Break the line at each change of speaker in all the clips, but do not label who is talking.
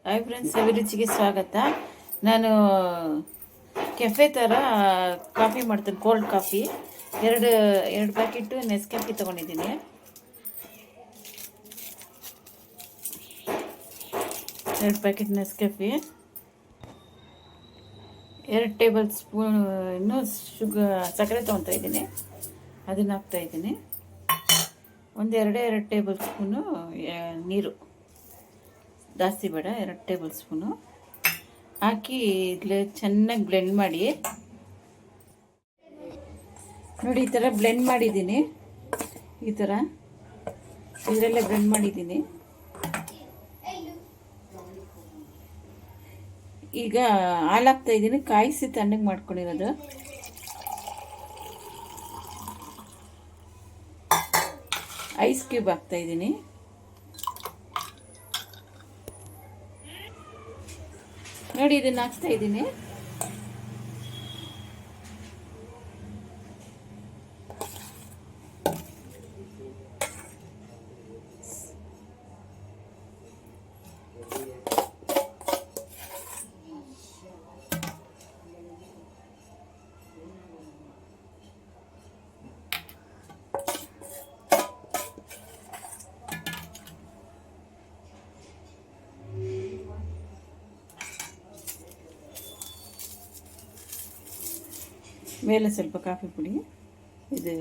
Hi friends, ಅಭಿರುಚಿಗೆ ಸ್ವಾಗತ. ನಾನು cafe ಥರ ಕಾಫಿ ಮಾಡ್ತೀನಿ, ಕೋಲ್ಡ್ ಕಾಫಿ. ಎರಡು ಪ್ಯಾಕೆಟು ನೆಸ್ಕೆಫೆ ತೊಗೊಂಡಿದ್ದೀನಿ. ಎರಡು ಪ್ಯಾಕೆಟ್ ನೆಸ್ಕೆಫೆ, 2 ಟೇಬಲ್ ಸ್ಪೂನ್ ಇನ್ನೂ ಸಕ್ಕರೆ ತೊಗೊತಾ ಇದ್ದೀನಿ, ಅದನ್ನು ಹಾಕ್ತಾಯಿದ್ದೀನಿ. ಎರಡು ಟೇಬಲ್ ಸ್ಪೂನು ನೀರು, ಜಾಸ್ತಿ ಬೇಡ, 2 ಟೇಬಲ್ ಸ್ಪೂನು ಹಾಕಿ ಇದ್ಲೆ ಚೆನ್ನಾಗಿ ಬ್ಲೆಂಡ್ ಮಾಡಿ. ನೋಡಿ, ಈ ಥರ ಬ್ಲೆಂಡ್ ಮಾಡಿದ್ದೀನಿ. ಈ ಥರ ಇದರಲ್ಲೇ ಬ್ಲೆಂಡ್ ಮಾಡಿದ್ದೀನಿ. ಈಗ ಹಾಲು ಹಾಕ್ತಾಯಿದ್ದೀನಿ, ಕಾಯಿಸಿ ತಣ್ಣಗೆ ಮಾಡ್ಕೊಂಡಿರೋದು. ಐಸ್ ಕ್ಯೂಬ್ ಹಾಕ್ತಾಯಿದ್ದೀನಿ. ನೋಡಿ, ಇದನ್ನು ಹಾಕ್ತಾ ಇದ್ದೀನಿ. ಮೇಲೆ ಸ್ವಲ್ಪ ಕಾಫಿ ಪುಡಿ. ಇದು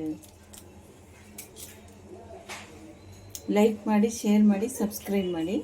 ಲೈಕ್ ಮಾಡಿ, ಶೇರ್ ಮಾಡಿ, ಸಬ್ಸ್ಕ್ರೈಬ್ ಮಾಡಿ.